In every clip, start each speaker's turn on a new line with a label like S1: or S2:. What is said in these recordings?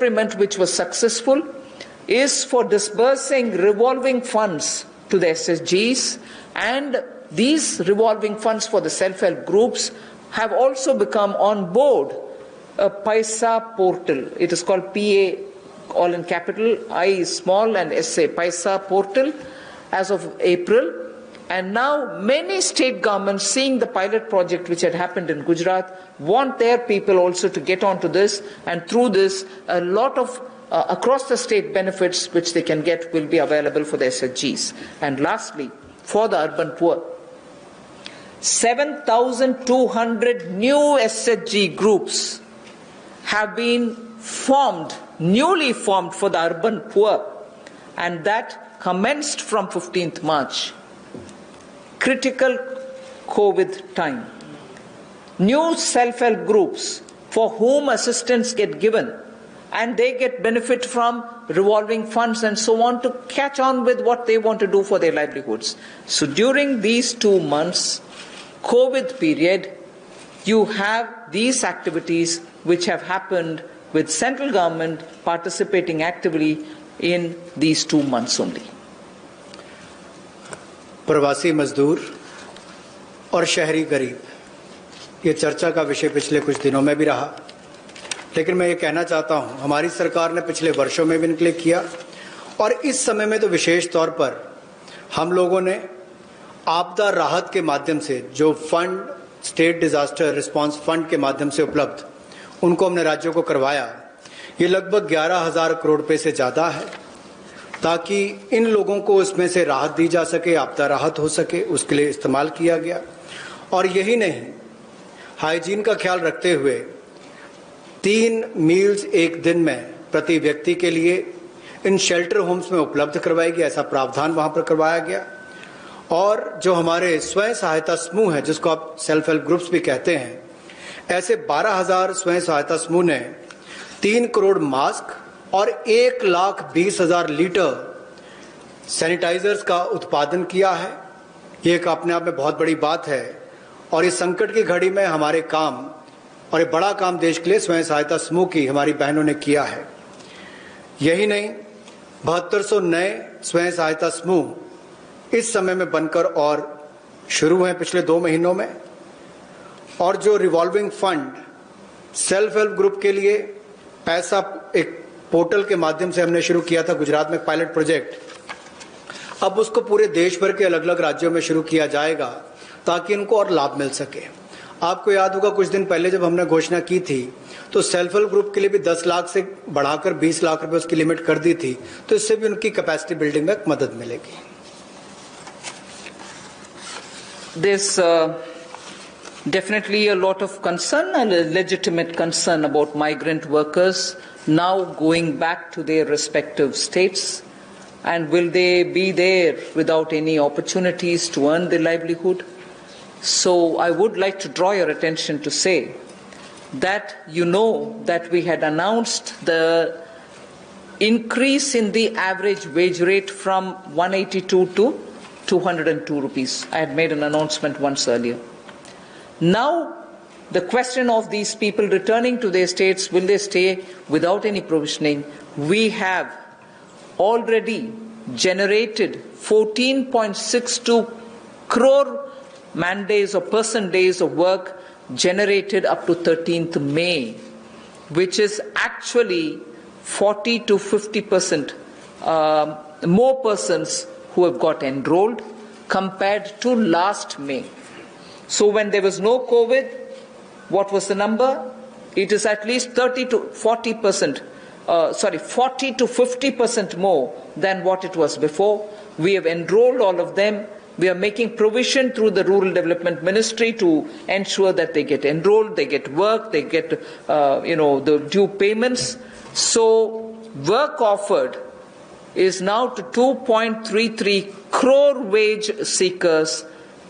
S1: experiment which was successful is for disbursing revolving funds to the SSGs, and these revolving funds for the self-help groups have also become on board a Paisa portal. It is called PA, all in capital, I is small and SA, Paisa portal, as of April. And now many state governments, seeing the pilot project which had happened in Gujarat, want their people also to get onto this, and through this a lot of across the state benefits which they can get will be available for the SHGs. And lastly, for the urban poor, 7,200 new SHG groups have been formed, newly formed for the urban poor, and that commenced from 15th March. Critical COVID time. New self-help groups for whom assistance get given, and they get benefit from revolving funds and so on to catch on with what they want to do for their livelihoods. So during these 2 months, COVID period, you have these activities which have happened with central government participating actively in these 2 months only.
S2: प्रवासी मजदूर और शहरी गरीब, ये चर्चा का विषय पिछले कुछ दिनों में भी रहा, लेकिन मैं ये कहना चाहता हूं, हमारी सरकार ने पिछले वर्षों में भी इनके किया, और इस समय में तो विशेष तौर पर हम लोगों ने आपदा राहत के माध्यम से जो fund, state disaster response fund के माध्यम से उपलब्ध, उनको हमने राज्यों को करवाया। ये लगभग 11,000 करोड़ रुपए से ज्यादा है, ताकि इन लोगों को इसमें से राहत दी जा सके, आपदा राहत हो सके, उसके लिए इस्तेमाल किया गया। और यही नहीं, हाइजीन का ख्याल रखते हुए 3 मील्स एक दिन में प्रति व्यक्ति के लिए इन शेल्टर होम्स में उपलब्ध करवाई गई, ऐसा प्रावधान वहां पर करवाया गया। और जो हमारे स्वयं सहायता समूह है, जिसको आप सेल्फ हेल्प ग्रुप्स भी कहते हैं, ऐसे 12,000 स्वयं सहायता समूह ने 3 करोड़ मास्क और 1,20,000 लीटर सैनिटाइजर्स का उत्पादन किया है। ये एक अपने आप में बहुत बड़ी बात है, और इस संकट की घड़ी में हमारे काम, और ये बड़ा काम देश के लिए स्वयं सहायता समूह की हमारी बहनों ने किया है। यही नहीं, 7200 नए स्वयं सहायता समूह इस समय में बनकर और शुरू हैं पिछले 2 महीनों में। और जो revolving fund self help group के लिए पैसा एक पोर्टल के माध्यम से हमने शुरू किया था गुजरात में पायलट प्रोजेक्ट, अब उसको पूरे देश भर के अलग अलग राज्यों में शुरू किया जाएगा ताकि इनको और लाभ मिल सके। आपको याद होगा कुछ दिन पहले जब हमने घोषणा की थी तो सेल्फ हेल्प ग्रुप के लिए भी 10 लाख से बढ़ाकर 20 लाख रुपए उसकी लिमिट कर दी थी, तो इससे भी उनकी कैपेसिटी बिल्डिंग में मदद मिलेगी।
S1: There's definitely a lot of concern, and a legitimate concern, about migrant workers now going back to their respective states, and will they be there without any opportunities to earn their livelihood? So I would like to draw your attention to say that you know that we had announced the increase in the average wage rate from 182 to 202 rupees. I had made an announcement once earlier. Now, the question of these people returning to their states, will they stay without any provisioning? We have already generated 14.62 crore man days or person days of work generated up to 13th May, which is actually 40 to 50% more persons who have got enrolled compared to last May. So when there was no COVID, what was the number? It is at least 40 to 50% more than what it was before. We have enrolled all of them. We are making provision through the Rural Development Ministry to ensure that they get enrolled, they get work, they get the due payments. So work offered is now to 2.33 crore wage seekers.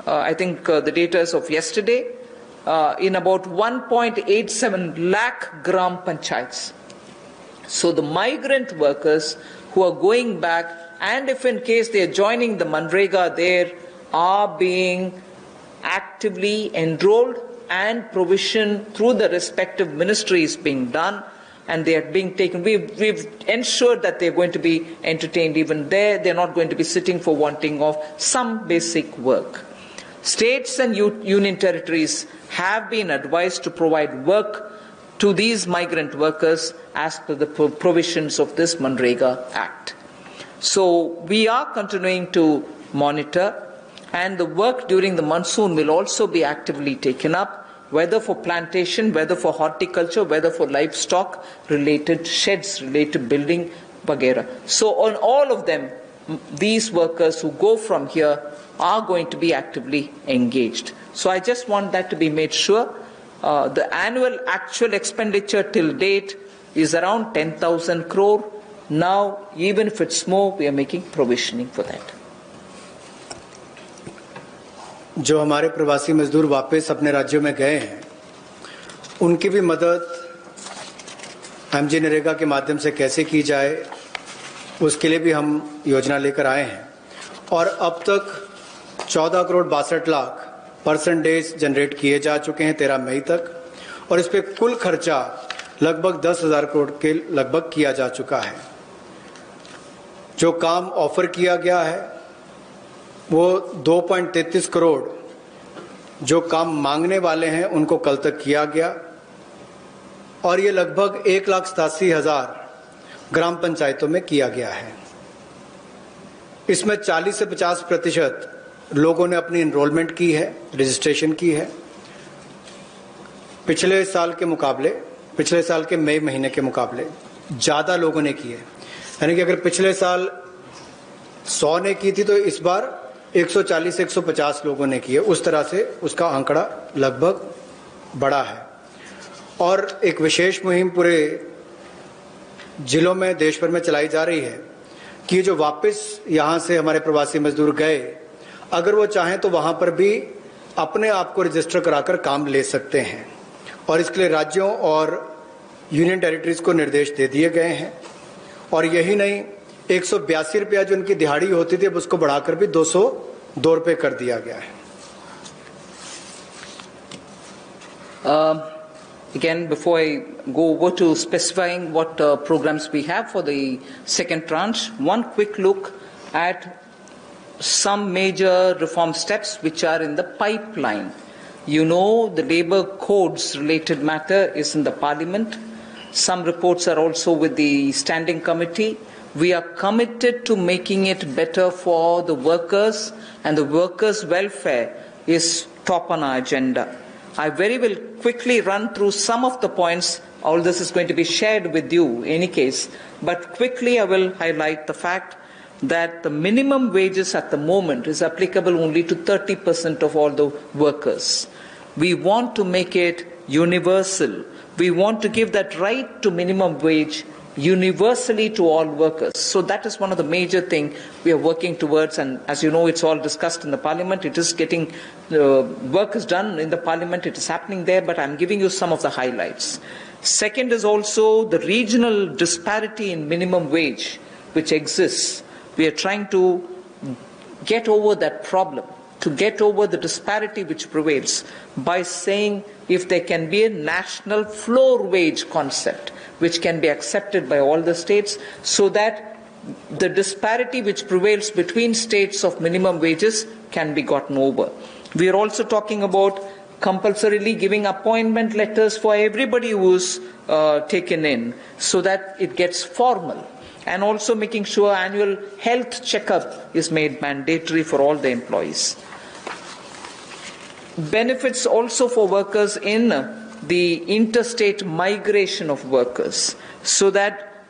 S1: I think the data is of yesterday, in about 1.87 lakh gram panchayats. So the migrant workers who are going back, and if in case they are joining the Manrega, there are being actively enrolled and provision through the respective ministries being done. and they are being taken. We've ensured that they're going to be entertained even there. They're not going to be sitting for wanting of some basic work. States and union territories have been advised to provide work to these migrant workers as per the provisions of this Manrega Act. So we are continuing to monitor, and the work during the monsoon will also be actively taken up, whether for plantation, whether for horticulture, whether for livestock related sheds, related building, vagera. So on all of them, these workers who go from here are going to be actively engaged. So I just want that to be made sure. The annual actual expenditure till date is around 10,000 crore. Now, even if it's more, we are making provisioning for that.
S2: जो हमारे प्रवासी मजदूर वापस अपने राज्यों में गए हैं, उनकी भी मदद एमजी नरेगा के माध्यम से कैसे की जाए, उसके लिए भी हम योजना लेकर आए हैं। और अब तक 14 crore 62 lakh person days generate किए जा चुके हैं 13 मई तक, और इस पे कुल खर्चा लगभग 10,000 करोड़ के लगभग किया जा चुका है। जो काम ऑफर किया गया है वो 2.33 करोड़ जो काम मांगने वाले हैं उनको कल तक किया गया, और ये लगभग 1,87,000 ग्राम पंचायतों में किया गया है। इसमें 40 से 50% लोगों ने अपनी एनरोलमेंट की है, रजिस्ट्रेशन की है। पिछले साल के मई महीने के मुकाबले ज़्यादा लोगों ने की है। यानी कि अगर पिछले साल 100 ने की थी तो इस बार 140 से 150 लोगों ने की है। उस तरह से उसका आंकड़ा लगभग बड़ा है। और एक विशेष मुहिम पूरे जिलों में देश भर में चलाई जा रही है कि जो वापस यहाँ से हमारे प्रवासी मजदूर गए, अगर वो चाहें तो वहाँ पर भी अपने आप को रजिस्टर कराकर काम ले सकते हैं। और इसके लिए राज्यों और यूनियन टेरिटरीज को निर्देश दे दिए गए हैं। और यही नहीं, 182 रुपया जो उनकी दिहाड़ी होती थी अब उसको बढ़ाकर भी 202 रुपये कर दिया गया है।
S1: Again, before I go over to specifying what programs we have for the second tranche, one quick look at some major reform steps which are in the pipeline. You know, the labor codes related matter is in the parliament. Some reports are also with the standing committee. We are committed to making it better for the workers, and the workers' welfare is top on our agenda. I very will quickly run through some of the points. All this is going to be shared with you in any case, but quickly I will highlight the fact that the minimum wages at the moment is applicable only to 30% of all the workers. We want to make it universal. We want to give that right to minimum wage universally to all workers. So that is one of the major things we are working towards, and as you know, it's all discussed in the parliament. It is getting, work is done in the parliament, it is happening there, but I'm giving you some of the highlights. Second is also the regional disparity in minimum wage which exists. We are trying to get over that problem, to get over the disparity which prevails by saying if there can be a national floor wage concept which can be accepted by all the states, so that the disparity which prevails between states of minimum wages can be gotten over. We are also talking about compulsorily giving appointment letters for everybody who is taken in, so that it gets formal, and also making sure annual health checkup is made mandatory for all the employees. Benefits also for workers in the interstate migration of workers, so that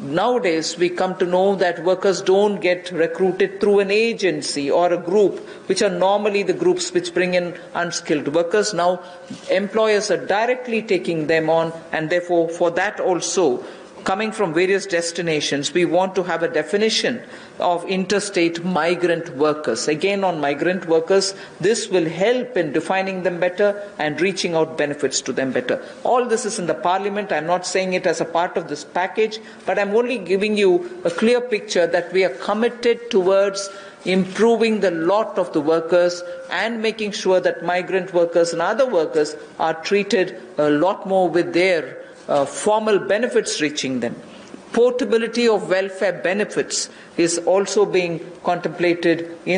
S1: nowadays we come to know that workers don't get recruited through an agency or a group, which are normally the groups which bring in unskilled workers. Now employers are directly taking them on, and therefore for that also, coming from various destinations, we want to have a definition of interstate migrant workers. Again, on migrant workers, this will help in defining them better and reaching out benefits to them better. All this is in the parliament. I'm not saying it as a part of this package, but I'm only giving you a clear picture that we are committed towards improving the lot of the workers and making sure that migrant workers and other workers are treated a lot more with their formal benefits reaching them. Portability of welfare benefits is also being contemplated in